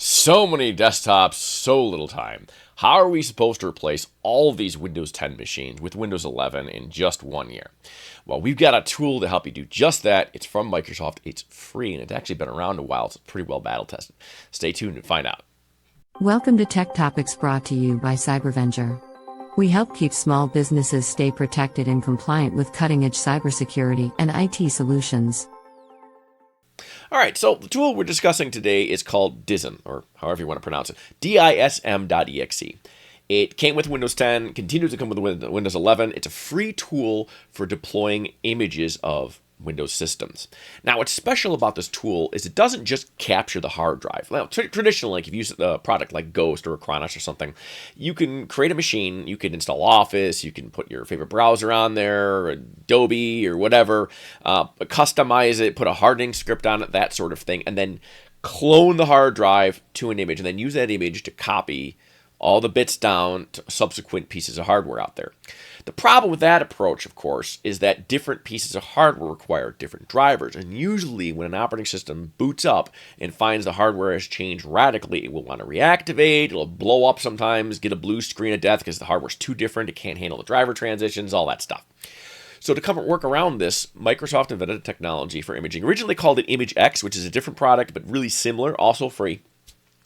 So many desktops, so little time. How are we supposed to replace all of these Windows 10 machines with Windows 11 in just 1 year? Well, we've got a tool to help you do just that. It's from Microsoft. It's free, and it's actually been around a while. It's pretty well battle tested. Stay tuned and find out. Welcome to Tech Topics, brought to you by Cybervenger. We help keep small businesses stay protected and compliant with cutting-edge cybersecurity and IT solutions. All right, so the tool we're discussing today is called DISM, or however you want to pronounce it, DISM.exe. It came with Windows 10, continues to come with Windows 11. It's a free tool for deploying images of Windows systems. Now, what's special about this tool is it doesn't just capture the hard drive. Now, traditionally, like if you use a product like Ghost or Acronis or something, you can create a machine, you can install Office, you can put your favorite browser on there, or Adobe or whatever, customize it, put a hardening script on it, that sort of thing, and then clone the hard drive to an image, and then use that image to copy all the bits down to subsequent pieces of hardware out there. The problem with that approach, of course, is that different pieces of hardware require different drivers. And usually when an operating system boots up and finds the hardware has changed radically, it will want to reactivate, it'll blow up sometimes, get a blue screen of death because the hardware's too different, it can't handle the driver transitions, all that stuff. So to come and work around this, Microsoft invented a technology for imaging. Originally called it DISM.exe, which is a different product, but really similar, also free.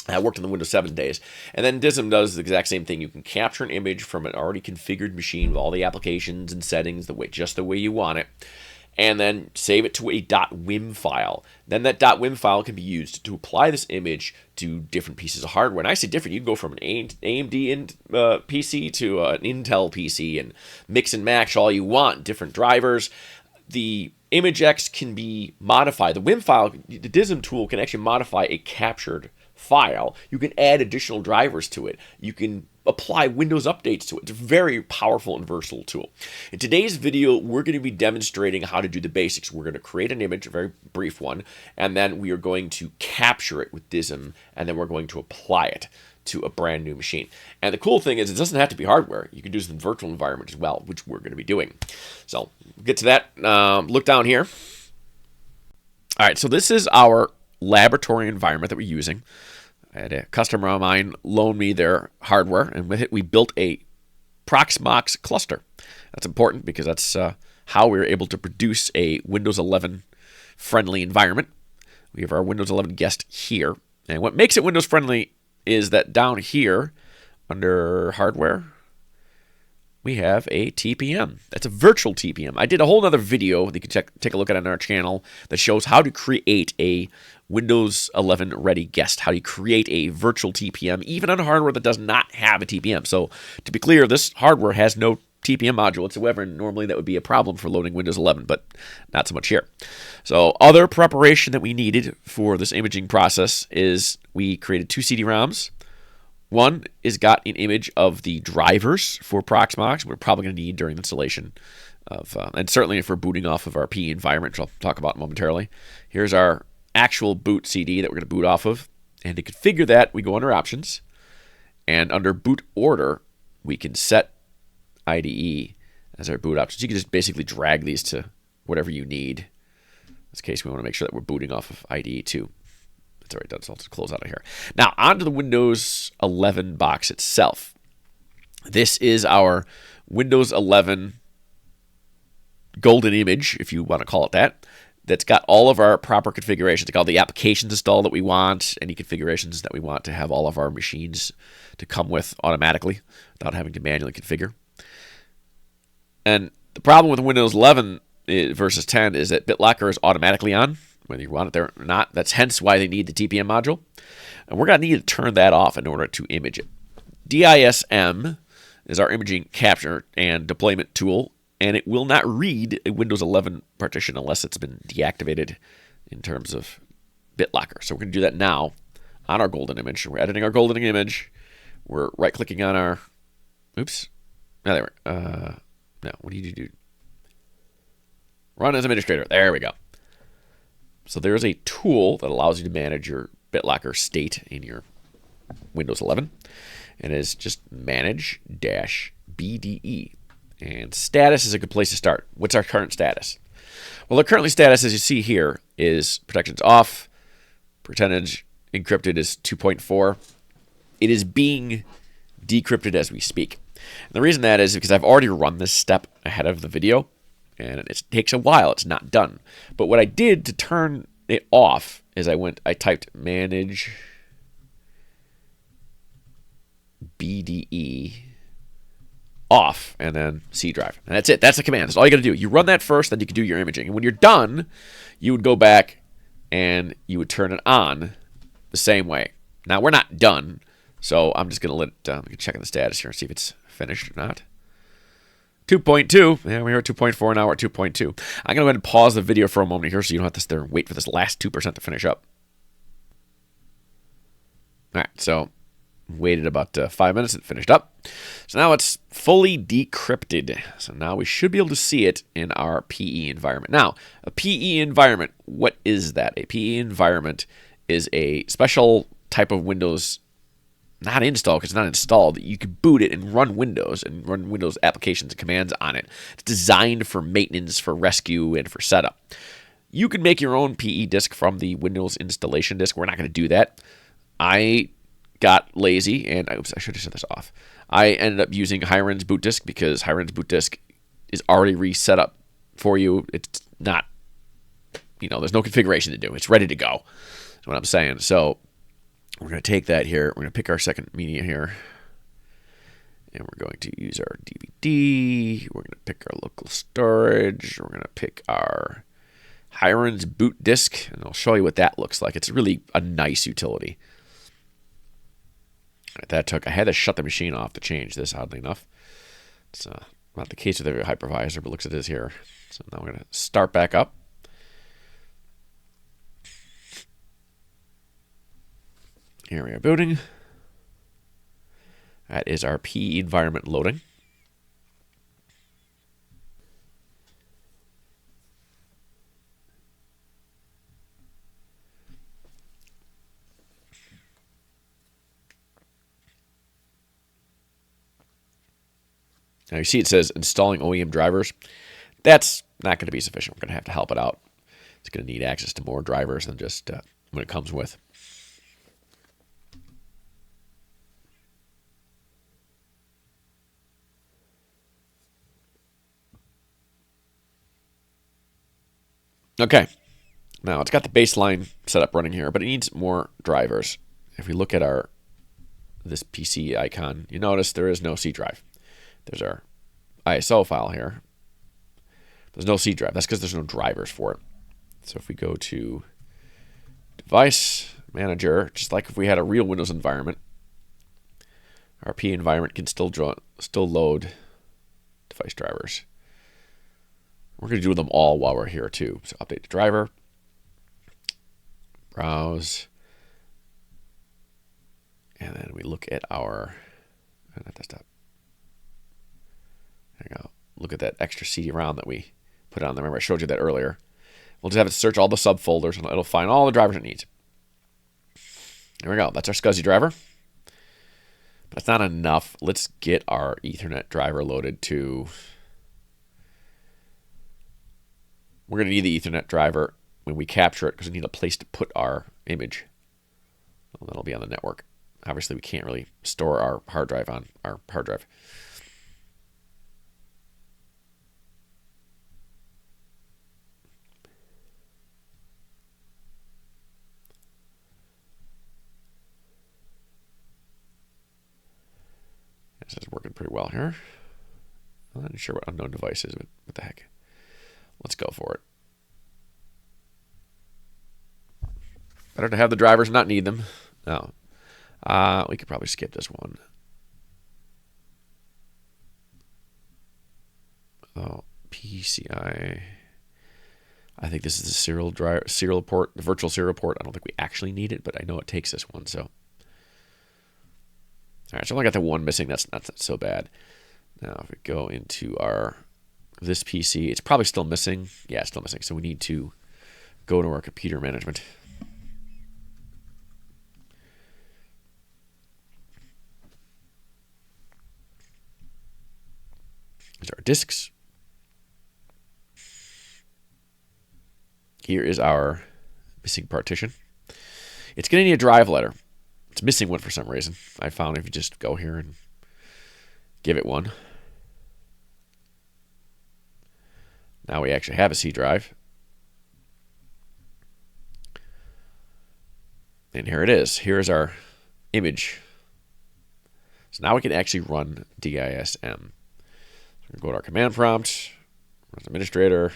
I worked on the Windows 7 days. And then DISM does the exact same thing. You can capture an image from an already configured machine with all the applications and settings just the way you want it, and then save it to a .wim file. Then that .wim file can be used to apply this image to different pieces of hardware. And I say different, you can go from an AMD PC to an Intel PC and mix and match all you want, different drivers. The ImageX can be modified. The WIM file, the DISM tool can actually modify a captured file. You can add additional drivers to it. You can apply Windows updates to it. It's a very powerful and versatile tool. In today's video, we're going to be demonstrating how to do the basics. We're going to create an image, a very brief one, and then we are going to capture it with DISM, and then we're going to apply it to a brand new machine. And the cool thing is it doesn't have to be hardware. You can do this in virtual environment as well, which we're going to be doing. So we'll get to that. Look down here. All right, so this is our laboratory environment that we're using. I had a customer of mine loan me their hardware, and with it we built a Proxmox cluster. That's important because that's how we were able to produce a Windows 11 friendly environment. We have our Windows 11 guest here, and what makes it Windows friendly is that down here under hardware we have a TPM. That's a virtual TPM. I did a whole other video that you can take a look at on our channel that shows how to create a Windows 11 ready guest, how do you create a virtual TPM even on a hardware that does not have a TPM. So to be clear, this hardware has no TPM module whatsoever, and normally that would be a problem for loading Windows 11, but not so much here. So other preparation that we needed for this imaging process is we created 2 CD-ROMs. One is got an image of the drivers for Proxmox we're probably going to need during the installation of, and certainly if we're booting off of our PE environment, which I'll talk about momentarily. Here's our actual boot CD that we're going to boot off of. And to configure that, we go under Options. And under Boot Order, we can set IDE as our boot options. You can just basically drag these to whatever you need. In this case, we want to make sure that we're booting off of IDE 2. That's already done, so I'll just close out of here. Now, onto the Windows 11 box itself. This is our Windows 11 golden image, if you want to call it that. That's got all of our proper configurations. It's got all the applications installed that we want, any configurations that we want to have all of our machines to come with automatically without having to manually configure. And the problem with Windows 11 versus 10 is that BitLocker is automatically on, whether you want it there or not. That's hence why they need the TPM module. And we're going to need to turn that off in order to image it. DISM is our imaging capture and deployment tool, and it will not read a Windows 11 partition unless it's been deactivated in terms of BitLocker. So we're going to do that now on our golden image. We're editing our golden image. We're right-clicking on our... Oops. No, there we go. No, what do you do? Run as administrator. There we go. So there's a tool that allows you to manage your BitLocker state in your Windows 11. And it's just manage-BDE. And status is a good place to start. What's our current status? Well, our current status, as you see here, is protections off, percentage encrypted is 2.4. It is being decrypted as we speak. And the reason that is because I've already run this step ahead of the video, and it takes a while. It's not done. But what I did to turn it off is I typed manage BDE off and then C drive. And that's it. That's the command. That's all you got to do. You run that first, then you can do your imaging. And when you're done, you would go back and you would turn it on the same way. Now, we're not done, so I'm just going to check the status here and see if it's finished or not. 2.2. Yeah, we were at 2.4, now we're at 2.2. I'm going to go ahead and pause the video for a moment here so you don't have to sit there and wait for this last 2% to finish up. All right, so waited about 5 minutes and finished up. So now it's fully decrypted. So now we should be able to see it in our PE environment. Now, a PE environment, what is that? A PE environment is a special type of Windows, not install because it's not installed. You can boot it and run Windows applications and commands on it. It's designed for maintenance, for rescue, and for setup. You can make your own PE disk from the Windows installation disk. We're not going to do that. I got lazy, and I should have set this off. I ended up using Hiren's boot disk because Hiren's boot disk is already reset up for you. It's not, there's no configuration to do. It's ready to go. That's what I'm saying. So we're going to take that here. We're going to pick our second media here, and we're going to use our DVD. We're going to pick our local storage. We're going to pick our Hiren's boot disk, and I'll show you what that looks like. It's really a nice utility. I had to shut the machine off to change this, oddly enough. It's not the case with every hypervisor, but looks at this here. So now we're going to start back up. Here we are booting. That is our PE environment loading. Now you see it says installing OEM drivers. That's not going to be sufficient. We're going to have to help it out. It's going to need access to more drivers than just what it comes with. Okay. Now it's got the baseline setup running here, but it needs more drivers. If we look at this PC icon, you notice there is no C drive. There's our ISO file here. There's no C drive. That's because there's no drivers for it. So if we go to Device Manager, just like if we had a real Windows environment, our P environment can still load device drivers. We're going to do them all while we're here too. So update the driver, browse, and then we look at our desktop. There you go. Look at that extra CD-ROM that we put on there. Remember, I showed you that earlier. We'll just have it search all the subfolders, and it'll find all the drivers it needs. There we go. That's our SCSI driver. But that's not enough. Let's get our Ethernet driver loaded too. We're going to need the Ethernet driver when we capture it because we need a place to put our image. Well, that'll be on the network. Obviously, we can't really store our hard drive on our hard drive. This is working pretty well here. I'm not sure what unknown device is, but what the heck. Let's go for it. Better to have the drivers and not need them. No. We could probably skip this one. Oh, PCI. I think this is the serial port, the virtual serial port. I don't think we actually need it, but I know it takes this one, so. All right, so I only got the one missing. That's not so bad. Now, if we go into this PC, it's probably still missing. Yeah, it's still missing. So we need to go to our computer management. These are our disks. Here is our missing partition. It's going to need a drive letter. It's missing one for some reason. I found if you just go here and give it one. Now we actually have a C drive. And here it is. Here's our image. So now we can actually run DISM. So we're going to go to our command prompt, run as administrator.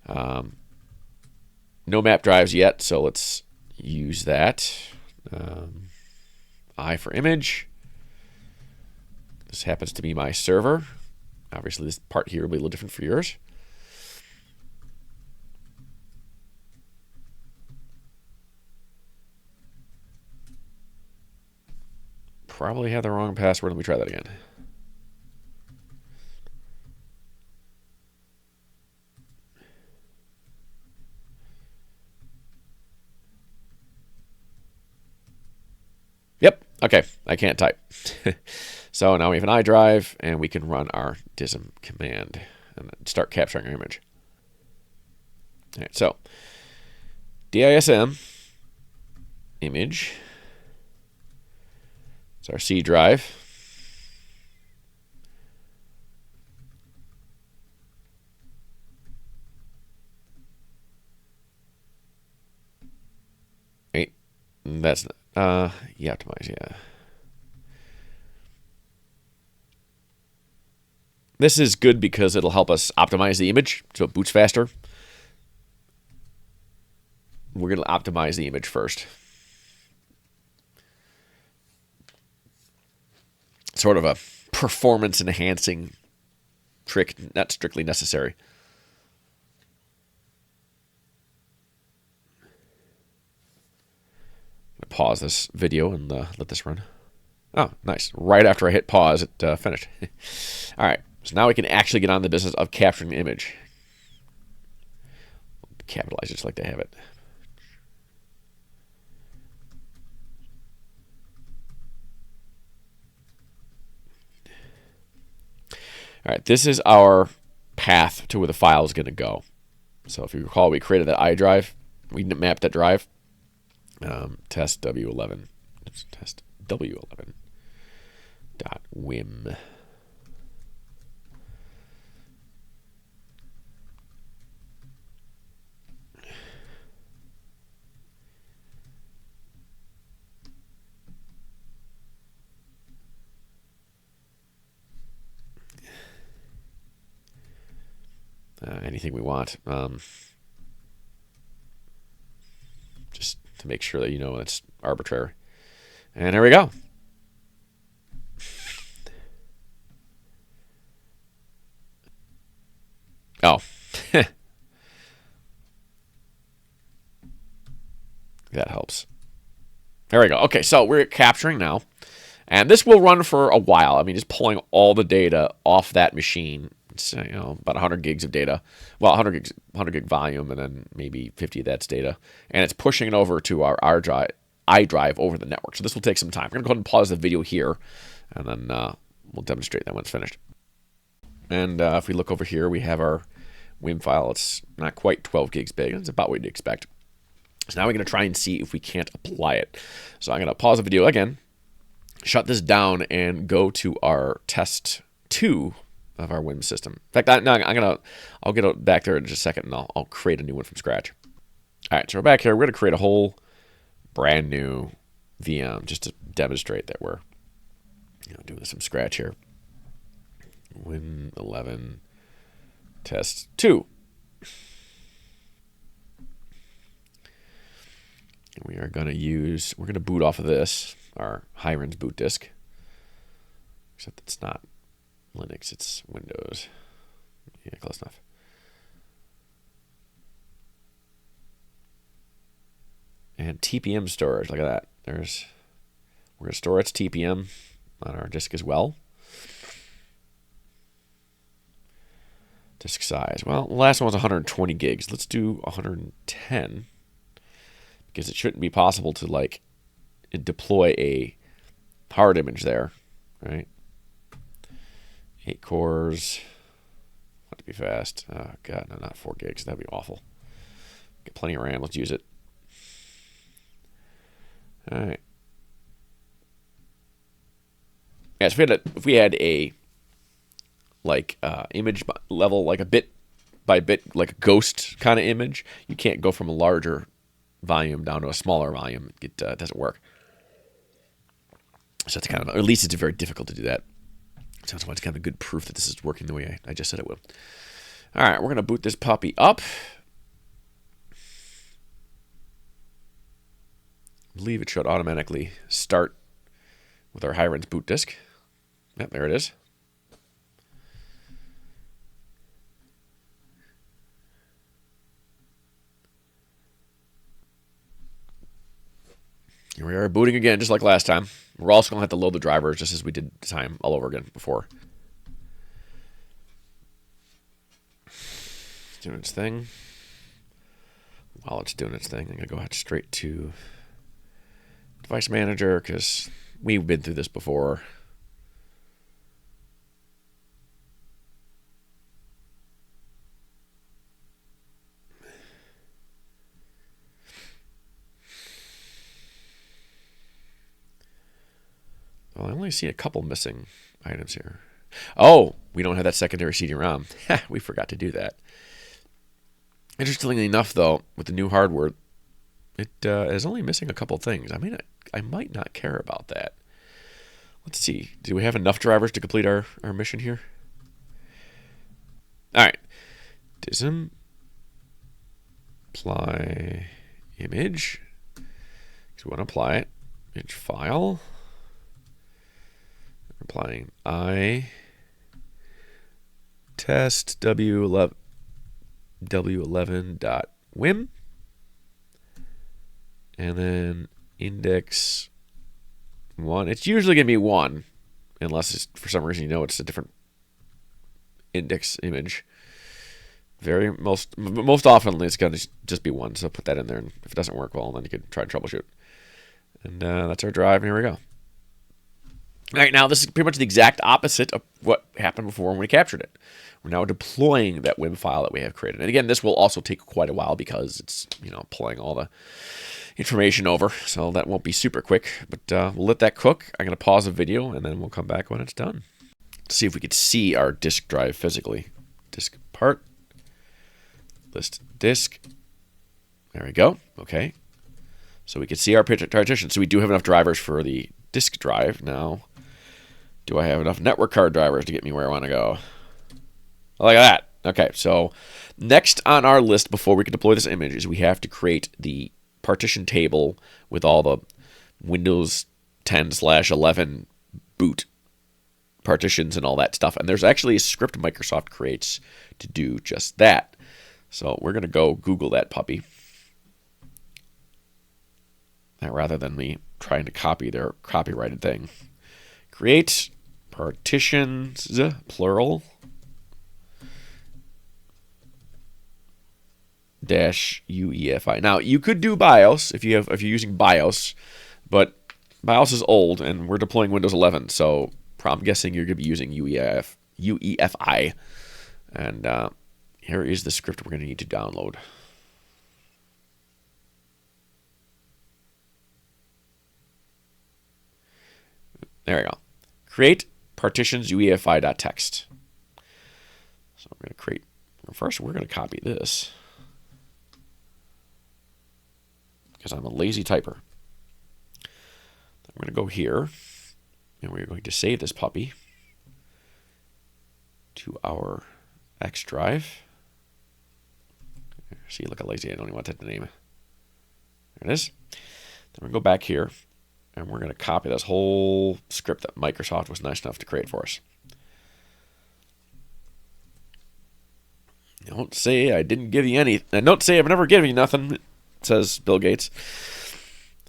No map drives yet, so let's use that. I for image. This happens to be my server. Obviously, this part here will be a little different for yours. Probably have the wrong password. Let me try that again. Yep. Okay. I can't type. So now we have an iDrive, and we can run our DISM command and start capturing our image. All right. So DISM image. It's our C drive. Wait, that's not, yeah, optimize, yeah. This is good because it'll help us optimize the image so it boots faster. We're going to optimize the image first. Sort of a performance enhancing trick, not strictly necessary. I'm gonna pause this video and let this run. Oh, nice. Right after I hit pause, it finished. All right, so now we can actually get on the business of capturing the image. Capitalize just like they have it. All right, this is our path to where the file is going to go. So if you recall, we created that iDrive. We mapped that drive. Test W11. Test W11. .wim. Anything we want. Just to make sure that you know it's arbitrary. And there we go. Oh. That helps. There we go. Okay, so we're capturing now. And this will run for a while. I mean, just pulling all the data off that machine. It's, about 100 gigs of data. Well, 100 gig volume, and then maybe 50 of that's data. And it's pushing it over to our iDrive over the network. So this will take some time. I'm going to go ahead and pause the video here, and then we'll demonstrate that when it's finished. And if we look over here, we have our WIM file. It's not quite 12 gigs big. It's about what you'd expect. So now we're going to try and see if we can't apply it. So I'm going to pause the video again, shut this down, and go to our test 2 of our WIM system. In fact, I'll get back there in just a second, and I'll create a new one from scratch. All right, so we're back here. We're going to create a whole brand new VM just to demonstrate that we're doing this from scratch here. WIM 11 test 2. We are going to we're going to boot off of this, our Hiren's boot disk. Except it's not Linux, it's Windows. Yeah, close enough. And TPM storage, look at that. We're going to store its TPM on our disk as well. Disk size. Well, the last one was 120 gigs. Let's do 110. Because it shouldn't be possible to deploy a hard image there, right? 8 cores. Want to be fast. Oh god, no, not 4 gigs. That'd be awful. Get plenty of RAM. Let's use it. All right. Yeah, so if we had a like image level, like a bit by bit, like a ghost kind of image, you can't go from a larger volume down to a smaller volume. It doesn't work. So it's kind of, or at least it's very difficult to do that. So that's why it's kind of a good proof that this is working the way I just said it would. All right, we're going to boot this puppy up. I believe it should automatically start with our high-res boot disk. Yep, there it is. Here we are booting again, just like last time. We're also going to have to load the drivers just as we did the time all over again before. It's doing its thing. While it's doing its thing, I'm going to go ahead straight to Device Manager because we've been through this before. Well, I only see a couple missing items here. Oh, we don't have that secondary CD-ROM. We forgot to do that. Interestingly enough, though, with the new hardware, it is only missing a couple things. I might not care about that. Let's see. Do we have enough drivers to complete our mission here? All right. DISM. Apply image. So we want to apply it. Image file. Applying I test w11.wim and then index 1. It's usually going to be 1 unless it's, for some reason it's a different index image. Most often it's going to just be 1, so put that in there, and if it doesn't work well, then you can try and troubleshoot. And that's our drive, and here we go. All right, now this is pretty much the exact opposite of what happened before when we captured it. We're now deploying that WIM file that we have created. And again, this will also take quite a while because it's, pulling all the information over. So that won't be super quick, but we'll let that cook. I'm going to pause the video and then we'll come back when it's done. Let's see if we could see our disk drive physically. Disk part, list disk. There we go. Okay. So we can see our partition. So we do have enough drivers for the disk drive now. Do I have enough network card drivers to get me where I want to go? Like that. Okay, so next on our list before we can deploy this image is we have to create the partition table with all the Windows 10/11 boot partitions and all that stuff. And there's actually a script Microsoft creates to do just that. So we're going to go Google that puppy. Rather than me trying to copy their copyrighted thing. Create partitions, plural, -UEFI. Now, you could do BIOS if you're using BIOS, but BIOS is old and we're deploying Windows 11, so I'm guessing you're going to be using UEFI. And here is the script we're going to need to download. There we go. Create partitions UEFI.txt. So I'm going to create, first we're going to copy this because I'm a lazy typer. I'm going to go here and we're going to save this puppy to our X drive. See, look how lazy I don't even want that to name. There it is. Then we're going to go back here. And we're going to copy this whole script that Microsoft was nice enough to create for us. Don't say I didn't give you anything. And don't say I've never given you nothing, says Bill Gates.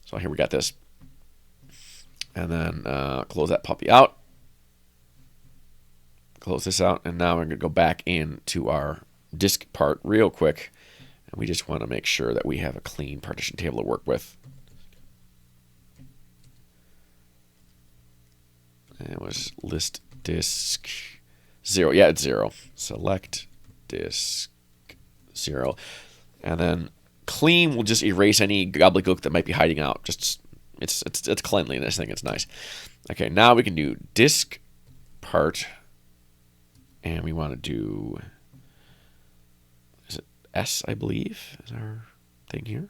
So here we got this. And then close that puppy out. Close this out. And now we're going to go back into our disk part real quick. And we just want to make sure that we have a clean partition table to work with. It was list disk 0. Yeah, it's 0. Select disk 0. And then clean will just erase any gobbledygook that might be hiding out. Just it's cleanliness thing. It's nice. Okay, now we can do disk part, and we want to do, is it S, I believe, is our thing here.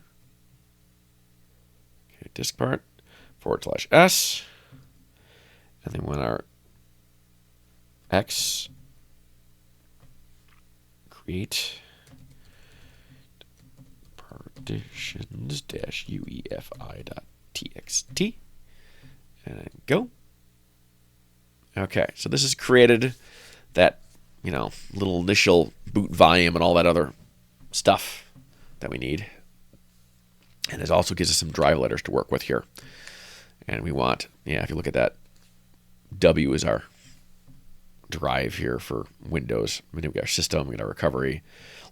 Okay, disk part /S, and then when our X create partitions -uefi.txt, and then go. Okay, so this has created that, little initial boot volume and all that other stuff that we need. And it also gives us some drive letters to work with here. And we want, if you look at that, W is our drive here for Windows. We got our system, we got our recovery.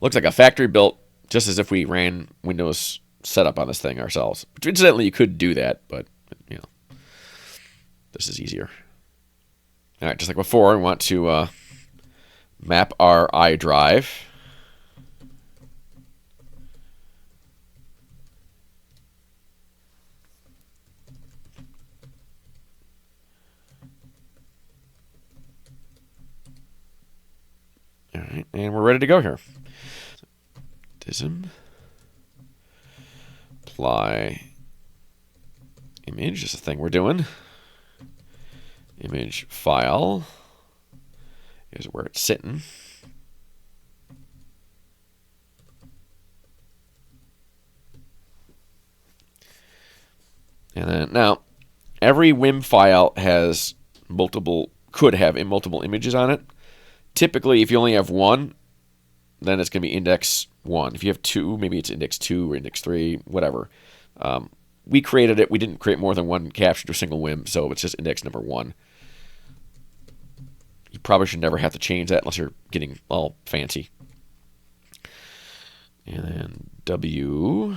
Looks like a factory built, just as if we ran Windows setup on this thing ourselves. Which incidentally, you could do that, but, this is easier. All right, just like before, we want to map our iDrive. All right, and we're ready to go here. DISM apply image is the thing we're doing. Image file is where it's sitting. And then now, every WIM file has could have multiple images on it. Typically, if you only have one, then it's going to be index 1. If you have 2, maybe it's index 2 or index 3, whatever. We created it. We didn't create more than one caption to a single WIM, so it's just index number 1. You probably should never have to change that unless you're getting all fancy. And then W \.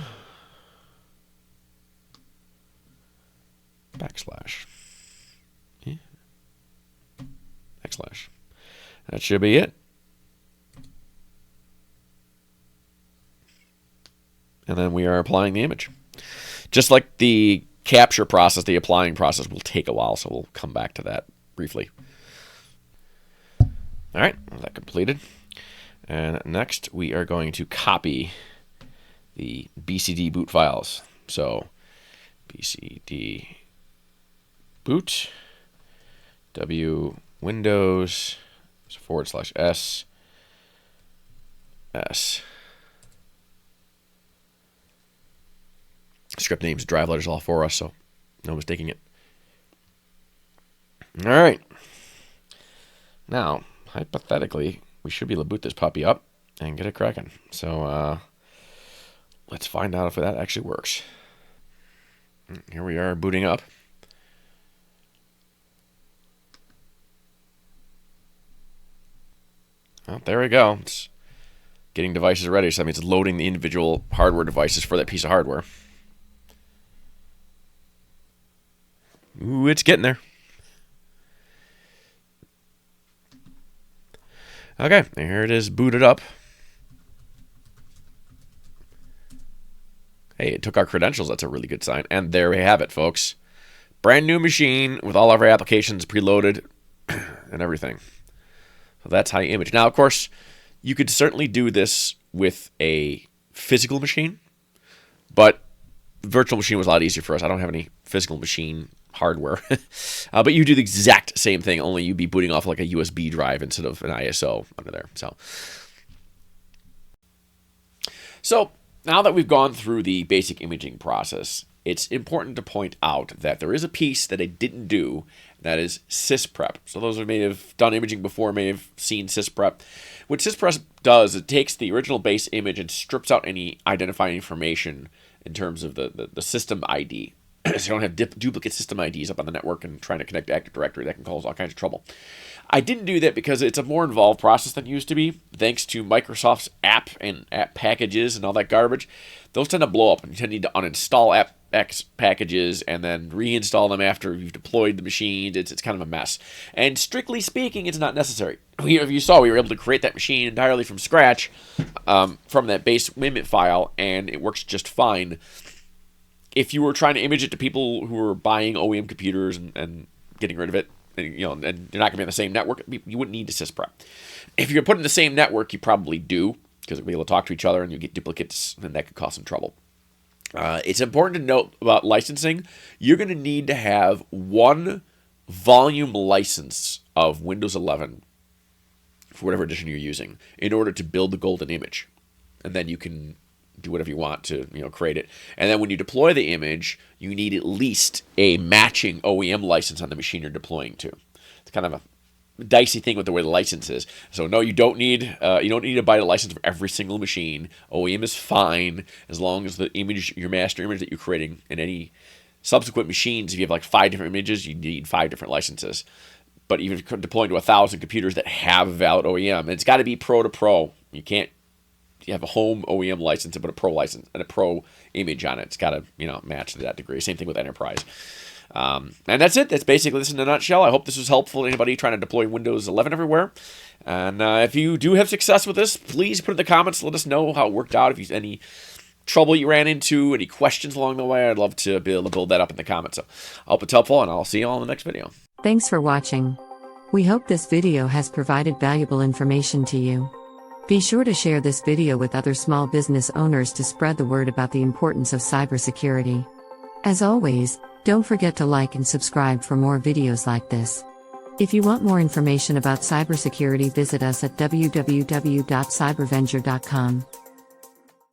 Yeah. \. That should be it. And then we are applying the image. Just like the capture process, the applying process will take a while, so we'll come back to that briefly. All right, that completed. And next, we are going to copy the BCD boot files. So BCD boot, W Windows /S S. Script names, drive letters all for us, so no mistaking it. All right. Now, hypothetically, we should be able to boot this puppy up and get it cracking. So let's find out if that actually works. Here we are booting up. Well, there we go. It's getting devices ready, so that means it's loading the individual hardware devices for that piece of hardware. Ooh, it's getting there. Okay, here it is booted up. Hey, it took our credentials. That's a really good sign. And there we have it, folks. Brand new machine with all of our applications preloaded and everything. So that's how you image. Now, of course, you could certainly do this with a physical machine, but virtual machine was a lot easier for us. I don't have any physical machine hardware. But you do the exact same thing, only you'd be booting off like a USB drive instead of an ISO under there. So now that we've gone through the basic imaging process, it's important to point out that there is a piece that I didn't do, that is sysprep. So those who may have done imaging before may have seen sysprep. What sysprep does, it takes the original base image and strips out any identifying information in terms of the system ID. So you don't have duplicate system IDs up on the network and trying to connect to Active Directory. That can cause all kinds of trouble. I didn't do that because it's a more involved process than it used to be. Thanks to Microsoft's app and app packages and all that garbage, those tend to blow up, and you tend to need to uninstall app packages and then reinstall them after you've deployed the machines. It's kind of a mess. And strictly speaking, it's not necessary. If you saw, we were able to create that machine entirely from scratch from that base WIM file, and it works just fine. if you were trying to image it to people who are buying OEM computers and getting rid of it, and you're not going to be on the same network, you wouldn't need to sysprep. If you're put in the same network, you probably do, because you'll be able to talk to each other and you get duplicates, and that could cause some trouble. It's important to note about licensing. You're going to need to have one volume license of Windows 11 for whatever edition you're using in order to build the golden image. And then you can do whatever you want to create it. And then when you deploy the image, you need at least a matching OEM license on the machine you're deploying to. It's kind of a dicey thing with the way the license is. So no, you don't need to buy a license for every single machine. OEM is fine as long as the image, your master image that you're creating, in any subsequent machines, if you have like 5 different images, you need 5 different licenses. But even if you're deploying to 1,000 computers that have a valid OEM, it's got to be pro to pro. You can't have a home OEM license and put a pro license and a pro image on it. It's got to match to that degree. Same thing with enterprise. And that's it. That's basically this in a nutshell. I hope this was helpful to anybody trying to deploy Windows 11 everywhere. And if you do have success with this, please put in the comments. Let us know how it worked out. If you any trouble you ran into, any questions along the way, I'd love to be able to build that up in the comments. So I hope it's helpful, and I'll see you all in the next video. Thanks for watching. We hope this video has provided valuable information to you. Be sure to share this video with other small business owners to spread the word about the importance of cybersecurity. As always, don't forget to like and subscribe for more videos like this. If you want more information about cybersecurity, visit us at www.cybervenger.com.